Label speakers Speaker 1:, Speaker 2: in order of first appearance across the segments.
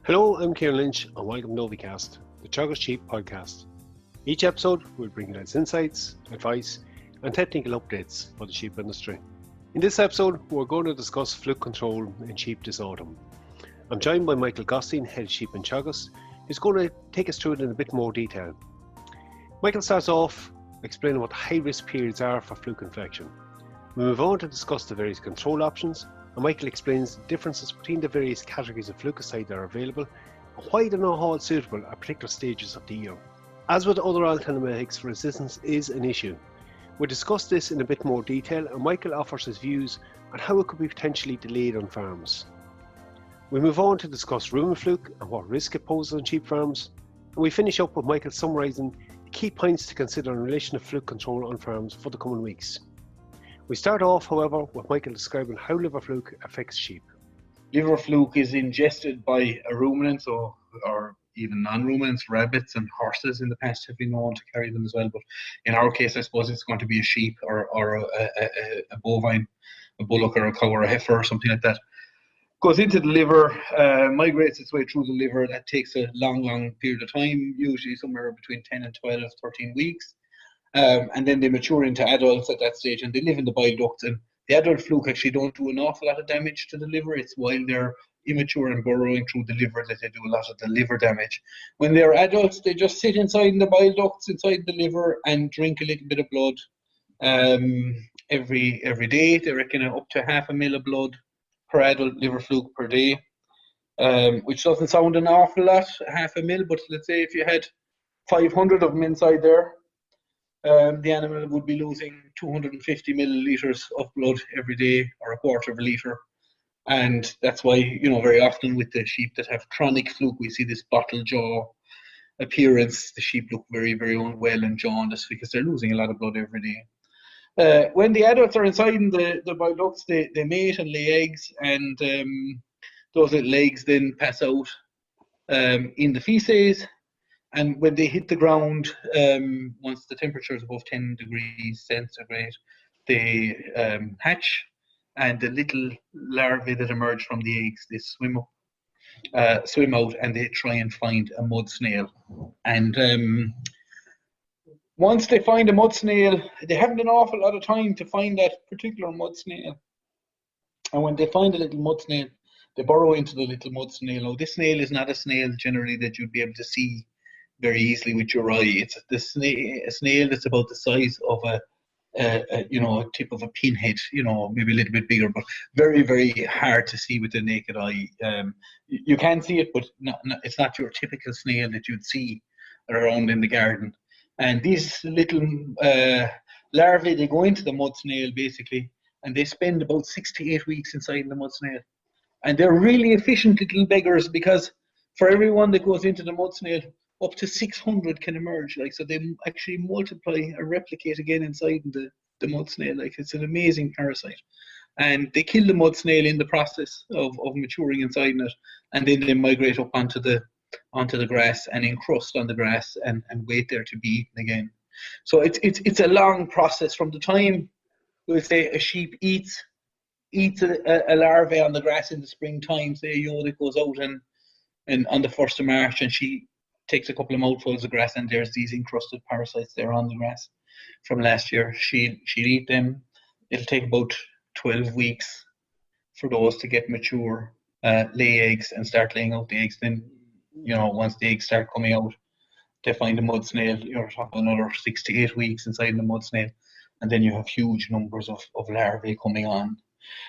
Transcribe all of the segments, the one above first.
Speaker 1: Hello, I'm Ciarán Lynch and welcome to OviCast, the Teagasc Sheep podcast. Each episode will bring you insights, advice and technical updates for the sheep industry. In this episode, we're going to discuss fluke control in sheep this autumn. I'm joined by Michael Gottstein, Head Sheep in Teagasc, who's going to take us through it in a bit more detail. Michael starts off explaining what high-risk periods are for fluke infection. We move on to discuss the various control options, and Michael explains the differences between the various categories of flukicide that are available and why they're not all suitable at particular stages of the year. As with other anthelmintics, resistance is an issue. We'll discuss this in a bit more detail, and Michael offers his views on how it could be potentially delayed on farms. We move on to discuss rumen fluke and what risk it poses on sheep farms, and we finish up with Michael summarising the key points to consider in relation to fluke control on farms for the coming weeks. We start off, however, with Michael describing how liver fluke affects sheep.
Speaker 2: Liver fluke is ingested by a ruminant, or even non-ruminants, rabbits and horses in the past have been known to carry them as well. But in our case, I suppose it's going to be a sheep or a bovine, a bullock or a cow or a heifer or something like that. Goes into the liver, migrates its way through the liver. That takes a long period of time, usually somewhere between 10 and 12, 13 weeks. And then they mature into adults at that stage, and they live in the bile ducts. And the adult fluke actually don't do an awful lot of damage to the liver. It's while they're immature and burrowing through the liver that they do a lot of the liver damage. When they're adults, they just sit inside the bile ducts, inside the liver, and drink a little bit of blood every day. They reckon up to 0.5 ml of blood per adult liver fluke per day, which doesn't sound an awful lot, 0.5 ml, but let's say if you had 500 of them inside there, the animal would be losing 250 millilitres of blood every day, or 1/4 of a litre. And that's why, very often with the sheep that have chronic fluke, we see this bottle jaw appearance. The sheep look very, very unwell and jaundiced because they're losing a lot of blood every day. When the adults are inside in the bile ducts, they mate and lay eggs, and those little eggs then pass out in the feces. And when they hit the ground, once the temperature is above 10 degrees centigrade, they hatch, and the little larvae that emerge from the eggs, they swim out, and they try and find a mud snail. And once they find a mud snail, they haven't an awful lot of time to find that particular mud snail. And when they find a little mud snail, they burrow into the little mud snail. Now, this snail is not a snail generally that you'd be able to see very easily with your eye. It's a snail that's about the size of a tip of a pinhead, maybe a little bit bigger, but very, very hard to see with the naked eye. You can see it, but it's not your typical snail that you'd see around in the garden. And these little larvae, they go into the mud snail basically, and they spend about 6 to 8 weeks inside the mud snail. And they're really efficient little beggars, because for everyone that goes into the mud snail, up to 600 can emerge. So they actually multiply and replicate again inside the mud snail. It's an amazing parasite. And they kill the mud snail in the process of maturing inside it, and then they migrate up onto the grass and encrust on the grass and wait there to be eaten again. So it's a long process from the time, we'll say, a sheep eats a larvae on the grass in the springtime. Say a ewe that goes out and on the 1st of March, and she takes a couple of mouthfuls of grass, and there's these encrusted parasites there on the grass from last year. She'll eat them. It'll take about 12 weeks for those to get mature, lay eggs and start laying out the eggs. Then, once the eggs start coming out, they find a mud snail. You're talking another 6 to 8 weeks inside the mud snail, and then you have huge numbers of larvae coming on.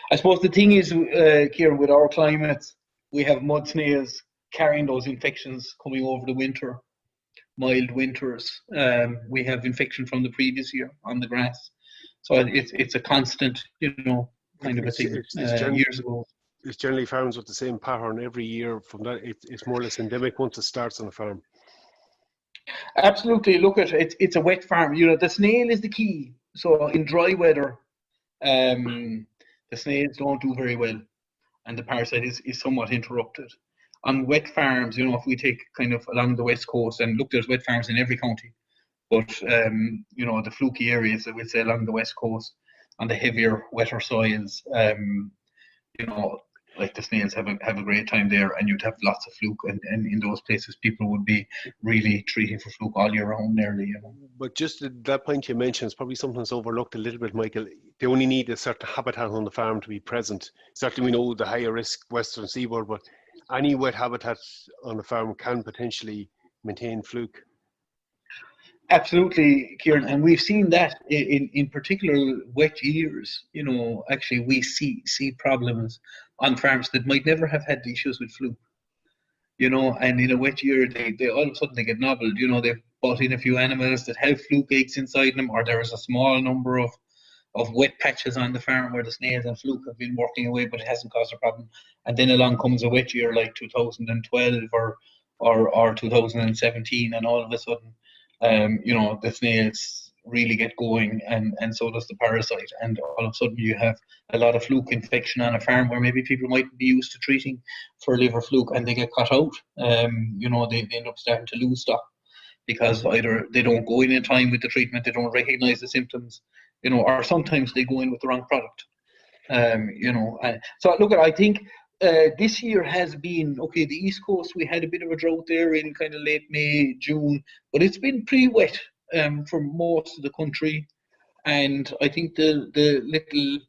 Speaker 2: I suppose the thing is, Ciarán, with our climates, we have mud snails carrying those infections coming over the winter, mild winters. We have infection from the previous year on the grass. So it's a constant, kind of a thing. Years ago.
Speaker 1: It's generally farms with the same pattern every year. From that, it's more or less endemic once it starts on a farm.
Speaker 2: Absolutely. Look at it. It's a wet farm. The snail is the key. So in dry weather, the snails don't do very well, and the parasite is somewhat interrupted. On wet farms, if we take kind of along the west coast, and look, there's wet farms in every county, but the fluky areas, I would say, along the west coast, on the heavier, wetter soils, like the snails have a great time there, and you'd have lots of fluke, and in those places people would be really treating for fluke all year round nearly, you know.
Speaker 1: But just that point you mentioned is probably something that's overlooked a little bit, Michael. They only need a certain habitat on the farm to be present. Certainly we know the higher risk western seaboard, but any wet habitat on the farm can potentially maintain fluke.
Speaker 2: Absolutely, Ciarán, and we've seen that in particular wet years. You know, actually we see problems on farms that might never have had the issues with fluke. You know, and in a wet year, they all of a sudden they get nobbled. You know, they've brought in a few animals that have fluke eggs inside them, or there is a small number of wet patches on the farm where the snails and fluke have been working away, but it hasn't caused a problem. And then along comes a wet year like 2012 or 2017, and all of a sudden, you know, the snails really get going, and so does the parasite, and all of a sudden you have a lot of fluke infection on a farm where maybe people might be used to treating for liver fluke, and they get cut out. You know, they end up starting to lose stock because either they don't go in time with the treatment, they don't recognize the symptoms, you know, or sometimes they go in with the wrong product. You know, so look, I think this year has been okay. The East Coast, we had a bit of a drought there in kind of late May, June, but it's been pretty wet for most of the country, and I think the little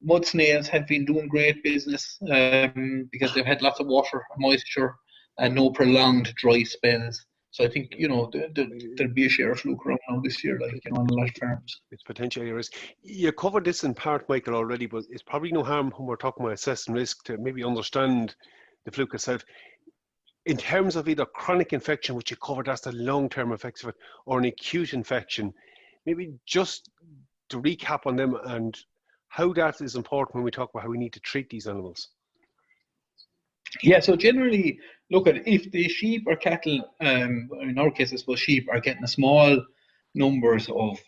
Speaker 2: mud snails have been doing great business because they've had lots of water, moisture, and no prolonged dry spells. So I think, you know, there'll be a share of fluke around now this year, like, you know, on a lot of farms.
Speaker 1: It's potentially a risk. You covered this in part, Michael, already, but it's probably no harm when we're talking about assessing risk to maybe understand the fluke itself. In terms of either chronic infection, which you covered, that's the long-term effects of it, or an acute infection, maybe just to recap on them and how that is important when we talk about how we need to treat these animals.
Speaker 2: Yeah, so generally, look at if the sheep or cattle, in our case, I suppose sheep are getting a small numbers of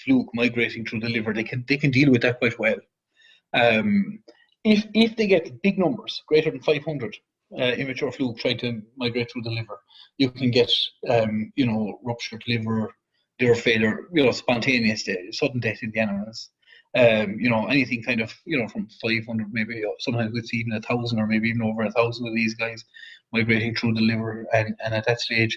Speaker 2: fluke migrating through the liver, they can deal with that quite well. If they get big numbers, greater than 500 immature fluke trying to migrate through the liver, you can get you know, ruptured liver failure, you know, spontaneous death, sudden death in the animals. You know, anything kind of, you know, from 500, maybe sometimes it's even 1,000 or maybe even over 1,000 of these guys migrating through the liver. And at that stage,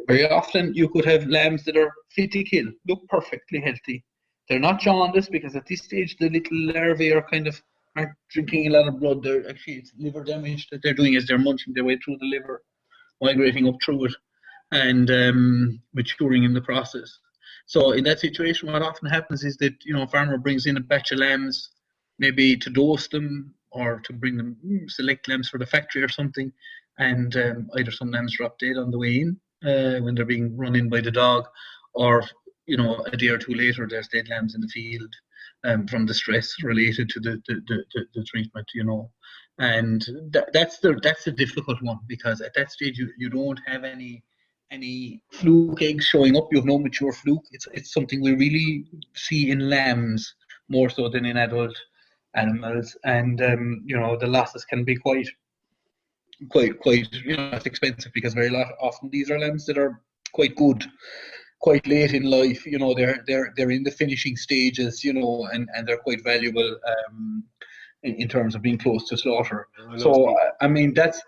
Speaker 2: very often you could have lambs that are fit to kill, look perfectly healthy. They're not jaundiced because at this stage the little larvae aren't drinking a lot of blood. They're actually, it's liver damage that they're doing as they're munching their way through the liver, migrating up through it and maturing in the process. So in that situation, what often happens is that, you know, a farmer brings in a batch of lambs, maybe to dose them or to bring them, select lambs for the factory or something, and either some lambs drop dead on the way in when they're being run in by the dog, or, you know, a day or two later there's dead lambs in the field from the stress related to the treatment, you know. And that's the difficult one, because at that stage you don't have any fluke eggs showing up. You have no mature fluke. It's something we really see in lambs more so than in adult animals, and you know, the losses can be quite, you know, it's expensive, because very often these are lambs that are quite good, quite late in life. You know, they're in the finishing stages, you know, and they're quite valuable in terms of being close to slaughter. So I mean, that's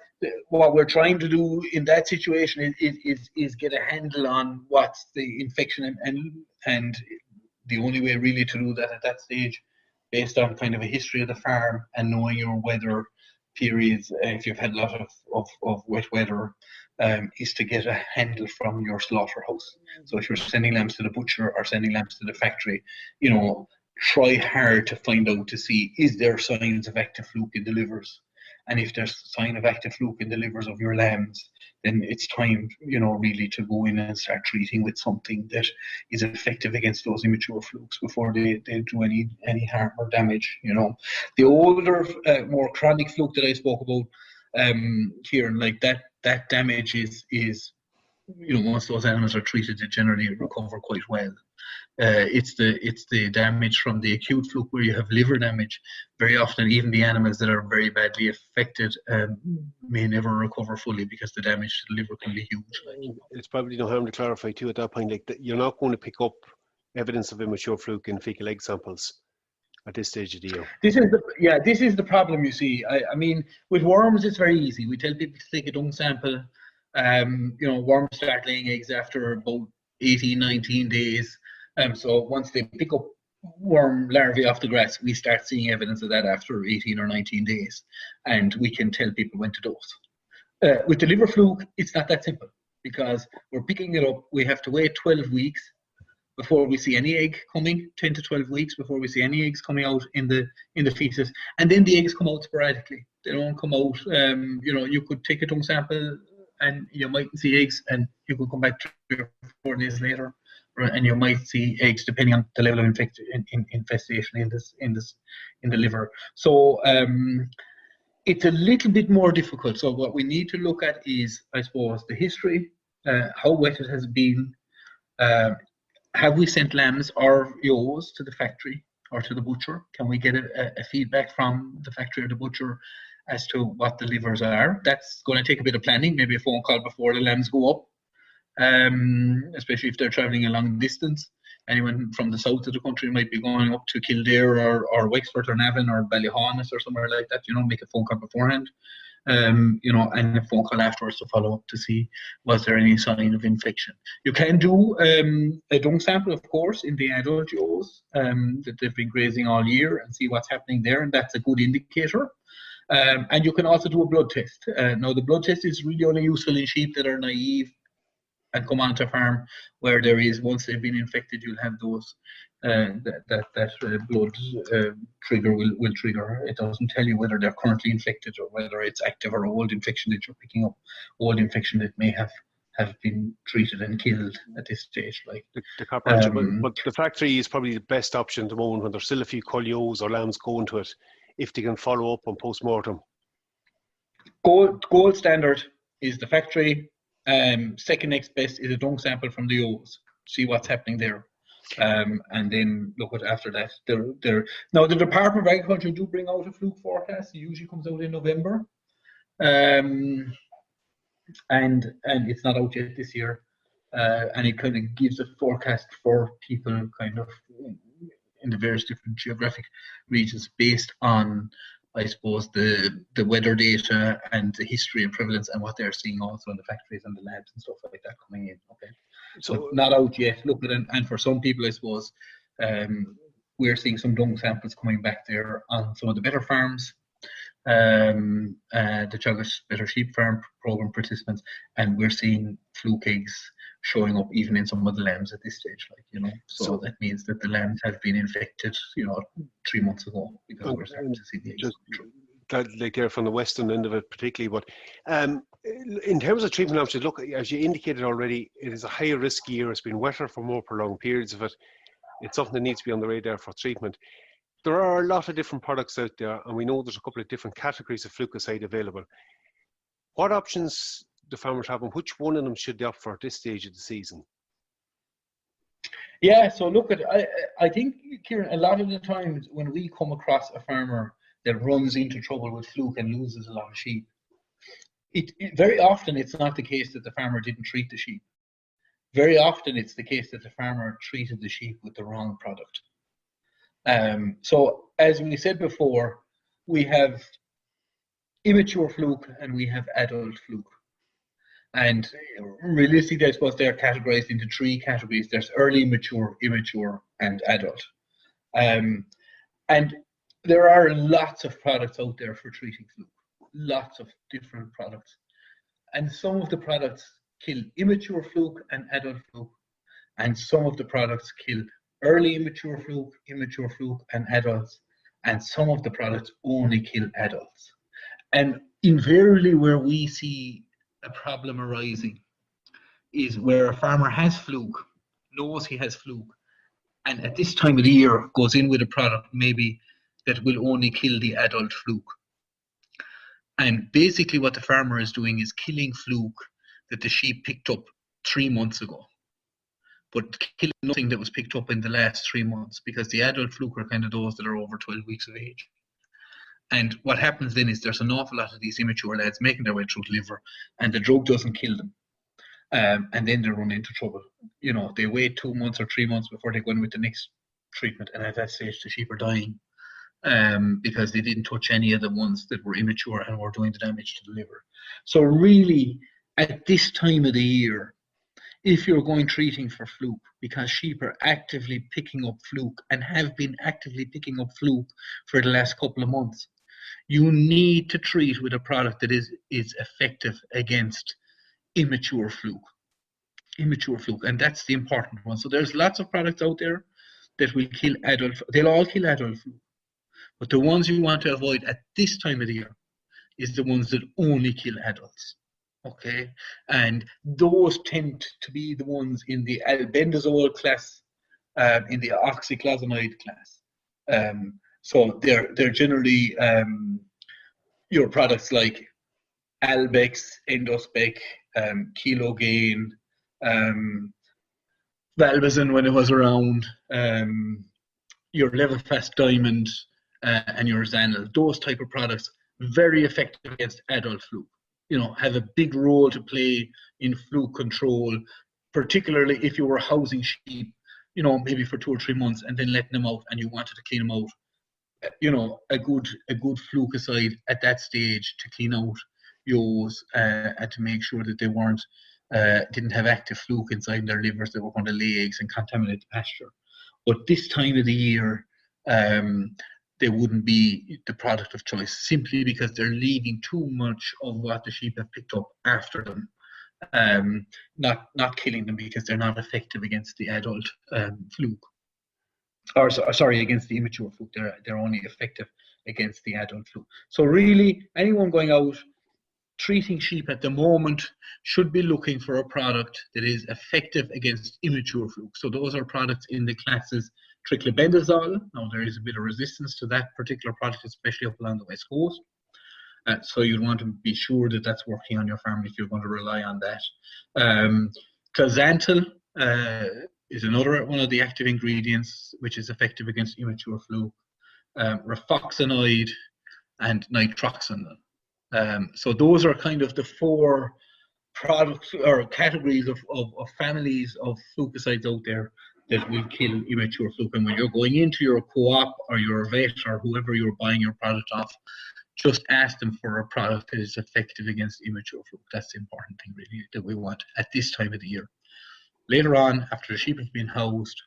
Speaker 2: what we're trying to do in that situation is get a handle on what's the infection, and the only way really to do that at that stage, based on kind of a history of the farm and knowing your weather periods, if you've had a lot of wet weather, is to get a handle from your slaughterhouse. So if you're sending lambs to the butcher or sending lambs to the factory, you know, try hard to find out to see, is there signs of active fluke in the livers? And if there's a sign of active fluke in the livers of your lambs, then it's time, you know, really to go in and start treating with something that is effective against those immature flukes before they do any harm or damage, you know. The older, more chronic fluke that I spoke about here, and like that damage is, you know, once those animals are treated, they generally recover quite well. It's the damage from the acute fluke where you have liver damage. Very often, even the animals that are very badly affected may never recover fully, because the damage to the liver can be huge.
Speaker 1: It's probably no harm to clarify too at that point, like, that you're not going to pick up evidence of immature fluke in fecal egg samples. at this stage of the year?
Speaker 2: This is the problem, you see. I mean, with worms, it's very easy. We tell people to take a dung sample. Worms start laying eggs after about 18, 19 days. So once they pick up worm larvae off the grass, we start seeing evidence of that after 18 or 19 days. And we can tell people when to dose. With the liver fluke, it's not that simple because we're picking it up. We have to wait 12 weeks before we see any egg coming, 10 to 12 weeks before we see any eggs coming out in the feces. And then the eggs come out sporadically. They don't come out, you could take a dung sample and you might see eggs, and you could come back 3 or 4 days later, and you might see eggs depending on the level of infestation in the liver. So it's a little bit more difficult. So what we need to look at is, I suppose, the history, how wet it has been. Have we sent lambs or ewes to the factory or to the butcher? Can we get a feedback from the factory or the butcher as to what the livers are? That's going to take a bit of planning, maybe a phone call before the lambs go up, especially if they're travelling a long distance. Anyone from the south of the country might be going up to Kildare or Wexford or Navan or Ballyhaunis or somewhere like that. Make a phone call beforehand, and a phone call afterwards to follow up to see was there any sign of infection. You can do a dung sample, of course, in the adult ewes that they've been grazing all year and see what's happening there, and that's a good indicator. And you can also do a blood test. Now, the blood test is really only useful in sheep that are naive and come onto farm where there is, once they've been infected, you'll have those, that blood trigger will trigger. It doesn't tell you whether they're currently infected or whether it's active or old infection that you're picking up, old infection that may have been treated and killed at this stage. Like
Speaker 1: but the factory is probably the best option at the moment when there's still a few cull or lambs going to it, if they can follow up on post-mortem.
Speaker 2: Gold standard is the factory. Second next best is a dung sample from the ewes. See what's happening there, and then look at after that. Now the Department of Agriculture do bring out a fluke forecast. It usually comes out in November, and it's not out yet this year, and it kind of gives a forecast for people kind of in the various different geographic regions based on, I suppose, the weather data and the history and prevalence and what they're seeing also in the factories and the labs and stuff like that coming in. Okay, so not out yet. Look at it, and for some people, I suppose, we're seeing some dung samples coming back there on some of the better farms, the Teagasc Better Sheep Farm program participants, and we're seeing fluke eggs showing up even in some of the lambs at this stage, so that means that the lambs have been infected 3 months ago, because we're starting to see the eggs
Speaker 1: like they're from the western end of it particularly. But in terms of treatment options, look, as you indicated already, it is a higher risk year. It's been wetter for more prolonged periods of it. It's something that needs to be on the radar for treatment. There are a lot of different products out there, and we know there's a couple of different categories of flukicide available. What options do farmers have, and which one of them should they opt for at this stage of the season?
Speaker 2: Yeah, so look at, I think, Ciarán, a lot of the times when we come across a farmer that runs into trouble with fluke and loses a lot of sheep, very often it's not the case that the farmer didn't treat the sheep. Very often it's the case that the farmer treated the sheep with the wrong product. So as we said before, we have immature fluke and we have adult fluke. And realistically, I suppose they're categorized into 3 categories. There's early mature, immature, and adult. And there are lots of products out there for treating fluke. Lots of different products. And some of the products kill immature fluke and adult fluke. And some of the products kill early immature fluke, and adults. And some of the products only kill adults. And invariably where we see a problem arising is where a farmer has fluke, knows he has fluke, and at this time of the year goes in with a product maybe that will only kill the adult fluke. And basically what the farmer is doing is killing fluke that the sheep picked up 3 months ago, but killing nothing that was picked up in the last 3 months, because the adult fluke are kind of those that are over 12 weeks of age. And what happens then is there's an awful lot of these immature lads making their way through the liver, and the drug doesn't kill them. And then they run into trouble. They wait 2 months or 3 months before they go in with the next treatment, and at that stage the sheep are dying. because they didn't touch any of the ones that were immature and were doing the damage to the liver. So really, at this time of the year, if you're going treating for fluke, because sheep are actively picking up fluke and have been actively picking up fluke for the last couple of months, you need to treat with a product that is effective against immature fluke. And that's the important one. So there's lots of products out there that will kill adult, they'll all kill adult fluke. But the ones you want to avoid at this time of the year is the ones that only kill adults. Okay, and those tend to be the ones in the albendazole class, in the oxychloroquine class. So they're generally your products like Albex, Endospec, Kilogain, Valbazin when it was around, your Levelfast Diamond, and your Zanil. Those type of products, very effective against adult fluke. Have a big role to play in fluke control, particularly if you were housing sheep, maybe for 2 or 3 months and then letting them out and you wanted to clean them out. A good flukicide at that stage to clean out yos and to make sure that they didn't have active fluke inside their livers that were going to lay eggs and contaminate the pasture. But this time of the year, they wouldn't be the product of choice simply because they're leaving too much of what the sheep have picked up after them, not killing them because they're not effective against the adult fluke. Or sorry, against the immature fluke. They're only effective against the adult fluke. So really, anyone going out treating sheep at the moment should be looking for a product that is effective against immature fluke. So those are products in the classes triclibendazole. Now there is a bit of resistance to that particular product, especially up along the west coast. So you'd want to be sure that that's working on your farm if you're going to rely on that. Xanthil is another one of the active ingredients which is effective against immature fluke. Rifoxanide and nitroxanil. So those are kind of the 4 products or categories of families of flukicides out there that will kill immature fluke. And when you're going into your co-op or your vet or whoever you're buying your product off, just ask them for a product that is effective against immature fluke. That's the important thing really that we want at this time of the year. Later on, after the sheep have been housed,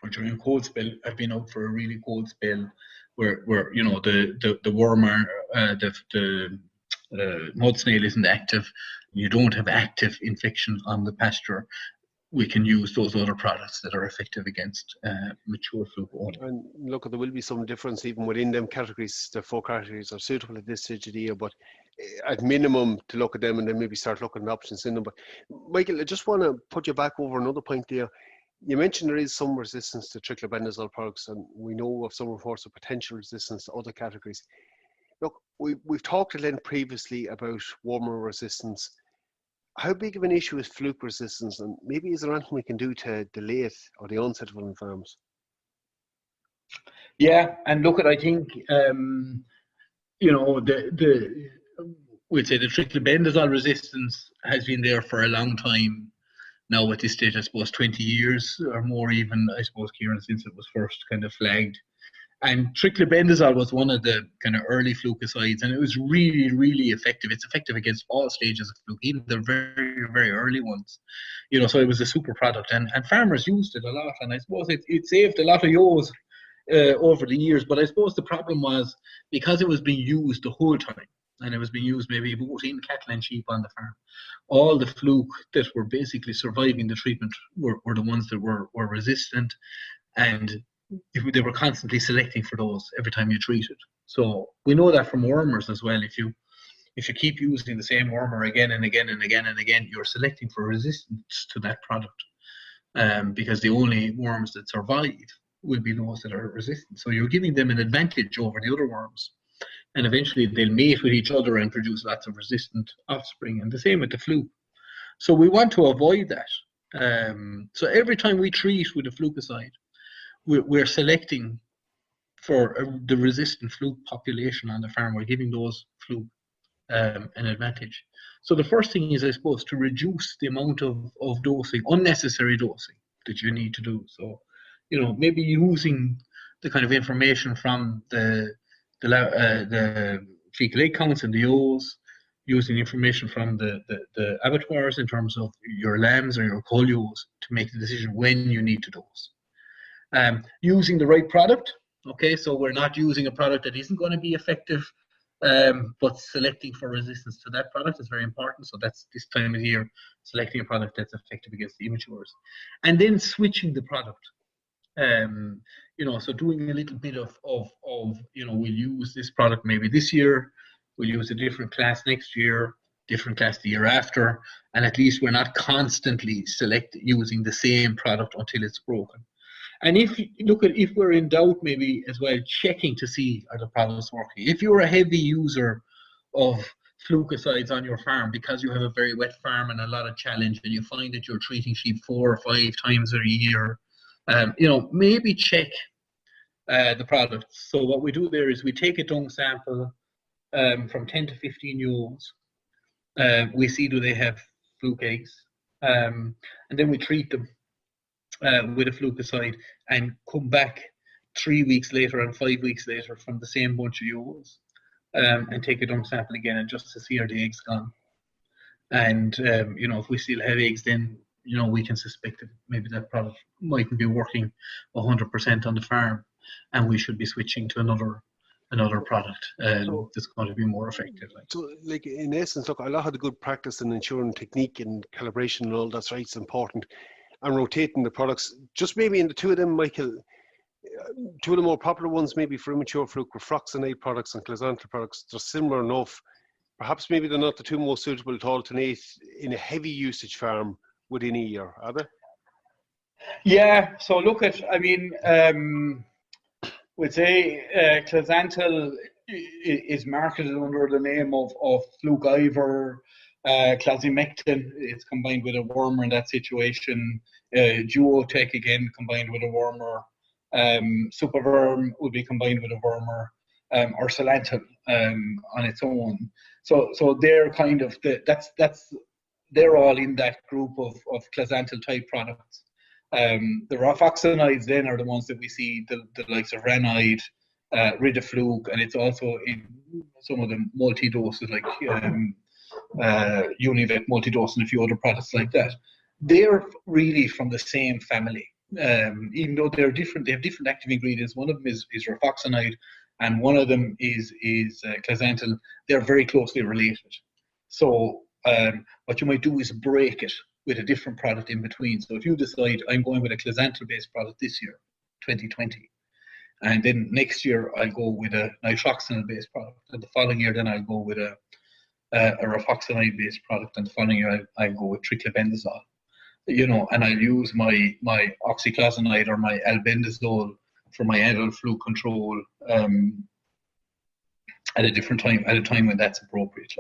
Speaker 2: or during a cold spell, I've been out for a really cold spell where the worm the mud snail isn't active, you don't have active infection on the pasture, we can use those other products that are effective against mature fluke only.
Speaker 1: And look, there will be some difference even within them categories. The 4 categories are suitable at this stage of the year, but at minimum to look at them and then maybe start looking at options in them. But Michael, I just want to put you back over another point there. You mentioned there is some resistance to triclibendazole products, and we know of some reports of potential resistance to other categories. Look, we've talked at length previously about wormer resistance. How big of an issue is fluke resistance, and maybe is there anything we can do to delay it or the onset of it on farms?
Speaker 2: Yeah, and look, I think we'd say the triclibendazole resistance has been there for a long time. Now at this stage, I suppose 20 years or more even, I suppose, Ciarán, since it was first kind of flagged. And triclibendazole was one of the kind of early flukicides, and it was really, really effective. It's effective against all stages of fluke, even the very, very early ones. So it was a super product, and farmers used it a lot, and I suppose it saved a lot of yos over the years. But I suppose the problem was because it was being used the whole time, and it was being used maybe both in cattle and sheep on the farm, all the fluke that were basically surviving the treatment were the ones that were resistant, and they were constantly selecting for those every time you treated. So we know that from wormers as well. If you keep using the same wormer again and again and again and again, you're selecting for resistance to that product, because the only worms that survive will be those that are resistant. So you're giving them an advantage over the other worms, and eventually they'll mate with each other and produce lots of resistant offspring. And the same with the fluke. So we want to avoid that. So every time we treat with a flukicide, we're selecting for the resistant fluke population on the farm. We're giving those fluke an advantage. So the first thing is, I suppose, to reduce the amount of dosing, unnecessary dosing that you need to do. So, maybe using the kind of information from the fecal egg counts and the O's, using information from the abattoirs in terms of your lambs or your colios to make the decision when you need to dose. Using the right product, okay, so we're not using a product that isn't going to be effective, but selecting for resistance to that product is very important. So that's this time of year, selecting a product that's effective against the immatures. And then switching the product. So doing a little bit of we'll use this product maybe this year, we'll use a different class next year, different class the year after, and at least we're not constantly using the same product until it's broken. And if we're in doubt, maybe as well, checking to see are the products working. If you're a heavy user of flukicides on your farm because you have a very wet farm and a lot of challenge, and you find that you're treating sheep 4 or 5 times a year, maybe check the product. So what we do there is we take a dung sample from 10 to 15 ewes. We see do they have fluke eggs, and then we treat them with a flukicide and come back 3 weeks later and 5 weeks later from the same bunch of ewes and take a dung sample again and just to see are the eggs gone. And if we still have eggs, then we can suspect that maybe that product mightn't be working 100% on the farm, and we should be switching to another product that's going to be more effective.
Speaker 1: So, in essence, look, a lot of the good practice and ensuring technique and calibration and all that's right, it's important, and rotating the products. Just maybe in the two of them, Michael, two of the more popular ones, maybe for immature fluke, rofloxacin products and closantel products. They're similar enough. Perhaps maybe they're not the two most suitable to alternate in a heavy usage farm within a year, are they?
Speaker 2: Yeah, so look at, we'd say closantel is marketed under the name of Fluke Ivor, clazimectin. It's combined with a wormer in that situation. Duotec again combined with a wormer. Superverm would be combined with a wormer, or Solantel on its own. So they're kind of they're all in that group of closantel type products. The rofloxacinides then are the ones that we see, the likes of Ranide, Ridafluke, and it's also in some of the multi-doses like Univet multi-dose and a few other products like that. They're really from the same family. Even though they're different, they have different active ingredients. One of them is rofloxacin, and one of them is closantel. They're very closely related. So what you might do is break it with a different product in between. So if you decide I'm going with a closantel-based product this year, 2020, and then next year I'll go with a nitroxanil-based product, and the following year then I'll go with a rofloxacin-based product, and the following year I'll go with triclopyrdazole. And I'll use my oxyclosanide or my albendazole for my adult fluke control at a different time, at a time when that's appropriate.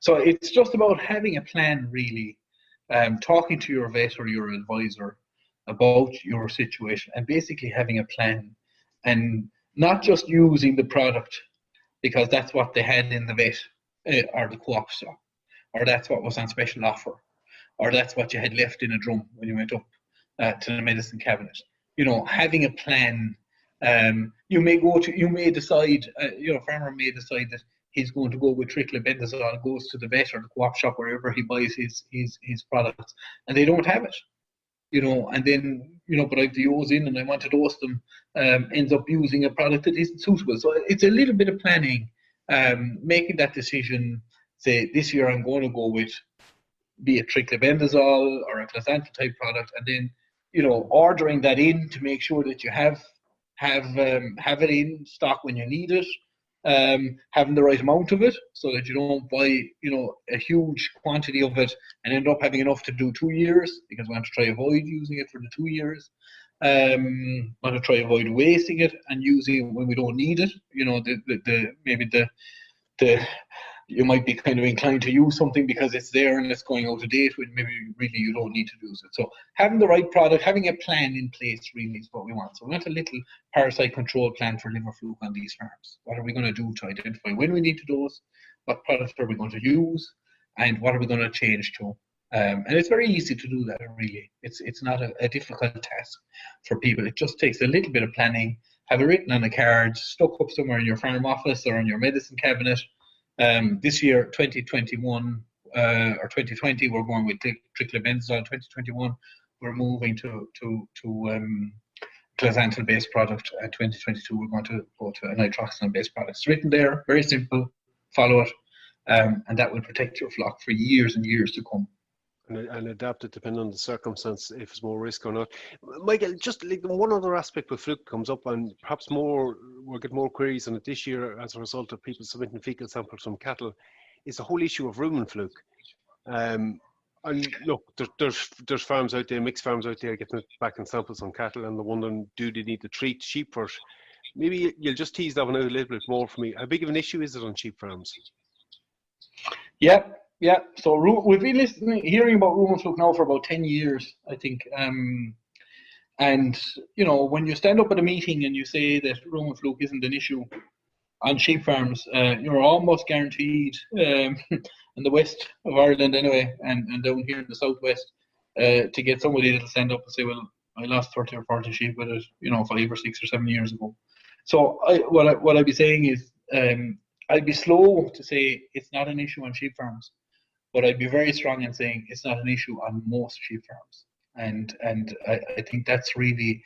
Speaker 2: So it's just about having a plan, really, talking to your vet or your advisor about your situation, and basically having a plan, and not just using the product because that's what they had in the vet or the co-op store, or that's what was on special offer, or that's what you had left in a drum when you went up to the medicine cabinet. Having a plan. You may decide, a farmer may decide that he's going to go with triclopyrdazole, goes to the vet or the co-op shop, wherever he buys his products, and they don't have it. And then, but I've the ewes in and I want to dose them, ends up using a product that isn't suitable. So it's a little bit of planning, making that decision, say, this year I'm going to go with, be it triclopyrdazole or a closantel type product, and then, ordering that in to make sure that you have it in stock when you need it, having the right amount of it so that you don't buy, a huge quantity of it and end up having enough to do 2 years, because we want to try avoid using it for the 2 years. Want to try avoid wasting it and using it when we don't need it. You might be kind of inclined to use something because it's there and it's going out of date, when maybe really you don't need to use it. So having the right product, having a plan in place really is what we want. So we want a little parasite control plan for liver fluke on these farms. What are we going to do to identify when we need to dose? What product are we going to use? And what are we going to change to? And it's very easy to do that, really. It's not a difficult task for people. It just takes a little bit of planning, have it written on a card, stuck up somewhere in your farm office or in your medicine cabinet. This year, 2021 or 2020, we're going with triclobenzol. 2021, we're moving to glazanthal-based product. And 2022, we're going to go to a nitroxanil-based product. It's written there, very simple. Follow it, and that will protect your flock for years and years to come.
Speaker 1: And adapt it depending on the circumstance, if it's more risk or not. Michael, just like one other aspect with Fluke comes up, and perhaps we'll get more queries on it this year as a result of people submitting fecal samples from cattle, is the whole issue of rumen fluke. And look, there's farms out there, mixed farms out there, getting back in samples on cattle, and they're wondering, do they need to treat sheep for it? Maybe you'll just tease that one out a little bit more for me. How big of an issue is it on sheep farms?
Speaker 2: Yeah. So we've been hearing about rumen fluke now for about 10 years, I think. And when you stand up at a meeting and you say that rumen fluke isn't an issue on sheep farms, you're almost guaranteed in the west of Ireland anyway, and down here in the southwest, to get somebody that'll stand up and say, well, I lost 30 or 40 sheep with it, 5 or 6 or 7 years ago. So what I'd be saying is, I'd be slow to say it's not an issue on sheep farms, but I'd be very strong in saying it's not an issue on most sheep farms. And I think that's really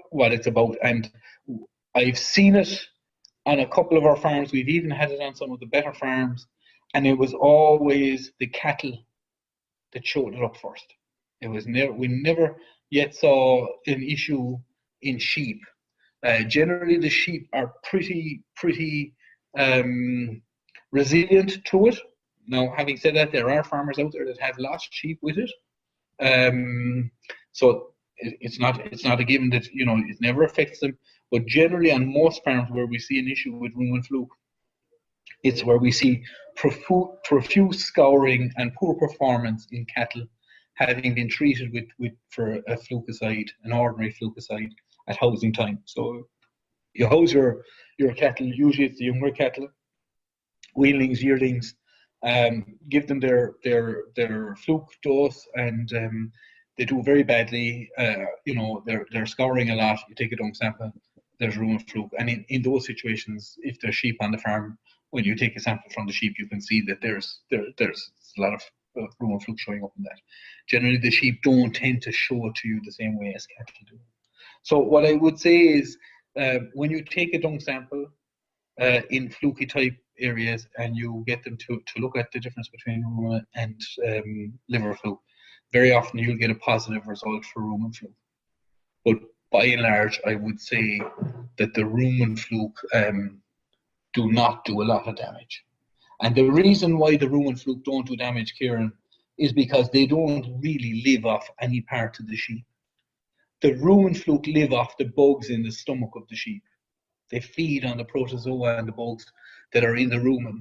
Speaker 2: what it's about. And I've seen it on a couple of our farms. We've even had it on some of the better farms, and it was always the cattle that showed it up first. We never yet saw an issue in sheep. Generally, the sheep are pretty resilient to it. Now, having said that, there are farmers out there that have lost sheep with it. So it's not a given that it never affects them. But generally, on most farms where we see an issue with rumen fluke, it's where we see profuse scouring and poor performance in cattle having been treated for a flukicide, an ordinary flukicide, at housing time. So you house your cattle, usually it's the younger cattle, weanlings, yearlings, give them their fluke dose, and they do very badly. They're scouring a lot. You take a dung sample, there's rumen fluke, and in those situations, if there's sheep on the farm, when you take a sample from the sheep, you can see that there's a lot of rumen fluke showing up in that. Generally, the sheep don't tend to show it to you the same way as cattle do. So what I would say is, when you take a dung sample in fluky type areas and you get them to look at the difference between rumen and liver fluke, very often you'll get a positive result for rumen fluke. But by and large, I would say that the rumen fluke do not do a lot of damage. And the reason why the rumen fluke don't do damage, Ciarán, is because they don't really live off any part of the sheep. The rumen fluke live off the bugs in the stomach of the sheep. They feed on the protozoa and the bugs that are in the rumen.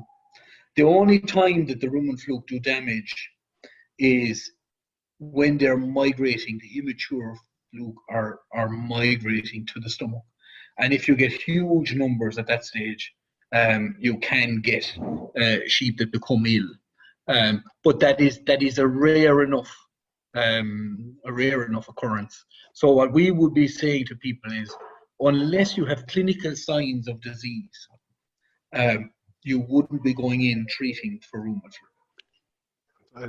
Speaker 2: The only time that the rumen fluke do damage is when they're migrating. The immature fluke are migrating to the stomach. And if you get huge numbers at that stage, you can get sheep that become ill. But that is a rare enough occurrence. So what we would be saying to people is, unless you have clinical signs of disease, you wouldn't be going in treating for rumen fluke.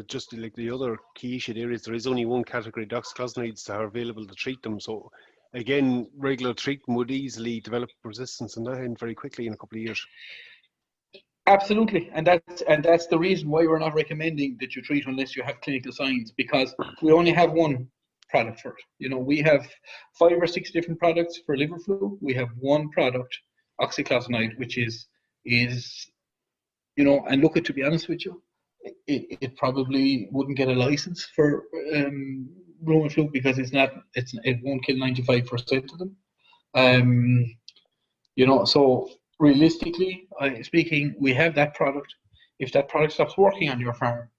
Speaker 1: Just like the other key issue there is, there is only one category of doxycosinoids that are available to treat them. So again, regular treatment would easily develop resistance, and that end very quickly in a couple of years.
Speaker 2: Absolutely, and that's the reason why we're not recommending that you treat unless you have clinical signs, because we only have one product for it. We have 5 or 6 different products for liver fluke. We have one product, oxyclotinide, which is and look, to be honest with you, it probably wouldn't get a license for rumen fluke because it won't kill 95% of them. So realistically speaking, we have that product. If that product stops working on your farm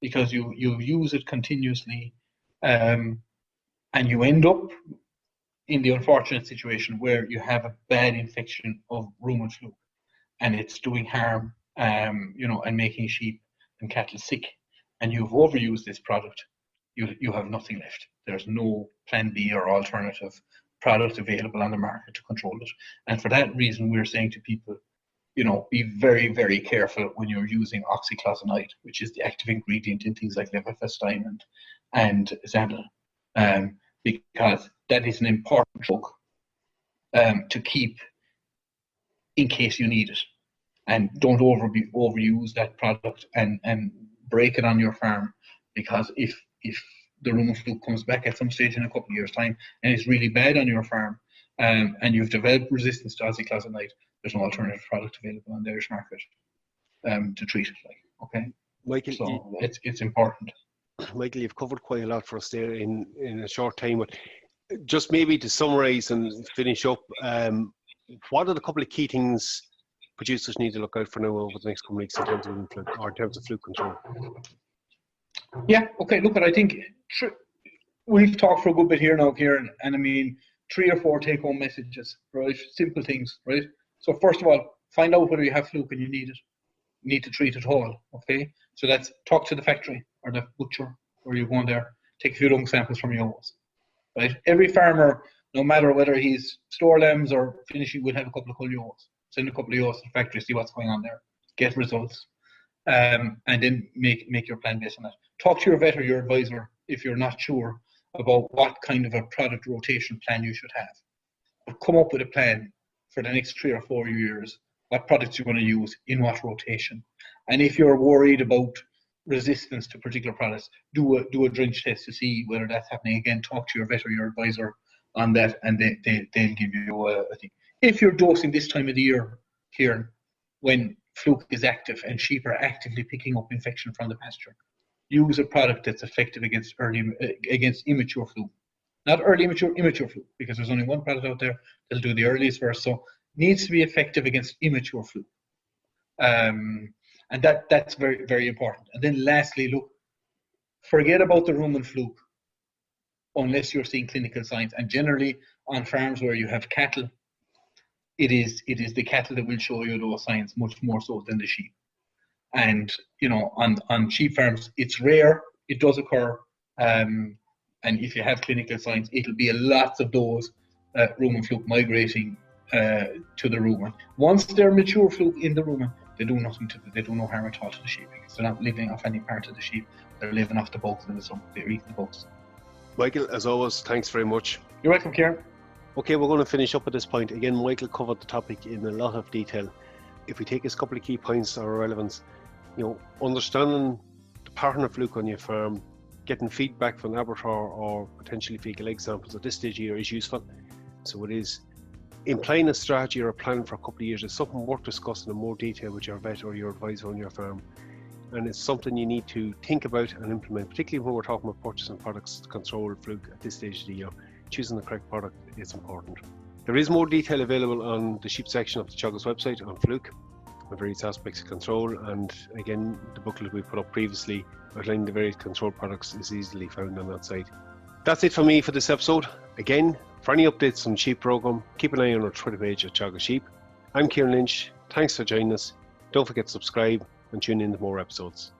Speaker 2: because you use it continuously, and you end up in the unfortunate situation where you have a bad infection of rumen fluke and it's doing harm, and making sheep and cattle sick, and you've overused this product, you have nothing left. There's no plan B or alternative product available on the market to control it. And for that reason, we're saying to people, be very, very careful when you're using oxyclosinide, which is the active ingredient in things like levetiracetam and xanthine, because that is an important drug to keep in case you need it. And don't overuse that product and break it on your farm, because if the rumen fluke comes back at some stage in a couple of years' time and it's really bad on your farm, and you've developed resistance to oxyclosinide, there's no alternative product available on the Irish market to treat it. Okay,
Speaker 1: Michael,
Speaker 2: so it's important.
Speaker 1: Michael, you've covered quite a lot for us there in a short time, but just maybe to summarise and finish up, what are the couple of key things producers need to look out for now over the next couple of weeks in terms of fluke control?
Speaker 2: Yeah, okay, look, I think we've talked for a good bit here now, Ciarán, and I mean 3 or 4 take-home messages, right? Simple things, right? So first of all, find out whether you have fluke and you need to treat it all, okay? So that's talk to the factory or the butcher where you go in there, take a few lung samples from your ewes, right? Every farmer, no matter whether he's store lambs or finishing, will have a couple of cull ewes. Send a couple of ewes to the factory, see what's going on there, get results, and then make your plan based on that. Talk to your vet or your advisor if you're not sure about what kind of a product rotation plan you should have. But come up with a plan for the next 3 or 4 years, what products you're going to use in what rotation. And if you're worried about resistance to particular products, do a drench test to see whether that's happening. Again, talk to your vet or your advisor on that, and they'll give you a thing. If you're dosing this time of the year, Ciarán, when fluke is active and sheep are actively picking up infection from the pasture, use a product that's effective against immature fluke. Not early immature fluke, because there's only one product out there that'll do the earliest first. So needs to be effective against immature fluke. And that's very, very important. And then lastly, look, forget about the rumen fluke unless you're seeing clinical signs. And generally on farms where you have cattle, it is the cattle that will show you those signs much more so than the sheep. And on sheep farms, it's rare. It does occur. And if you have clinical signs, it'll be lots of those rumen fluke migrating to the rumen. Once they're mature fluke in the rumen, they do no harm at all to the sheep, because they're not living off any part of the sheep. They're living off the bugs in the summer. They're eating the bugs.
Speaker 1: Michael, as always, thanks very much.
Speaker 2: You're welcome, Ciarán.
Speaker 1: Okay, we're going to finish up at this point. Again, Michael covered the topic in a lot of detail. If we take a couple of key points or relevance, understanding the pattern of fluke on your farm, getting feedback from laboratory or potentially fecal egg samples at this stage of year is useful. So it is. Implying a strategy or a plan for a couple of years is something worth discussing in more detail with your vet or your advisor on your farm. And it's something you need to think about and implement, particularly when we're talking about purchasing products to control fluke at this stage of the year. Choosing the correct product is important. There is more detail available on the sheep section of the Teagasc website on fluke and various aspects of control, and again, the booklet we put up previously outlining the various control products is easily found on that site. That's it for me for this episode. Again, for any updates on the sheep program, keep an eye on our Twitter page at Teagasc Sheep. I'm Ciarán Lynch. Thanks for joining us. Don't forget to subscribe and tune in to more episodes.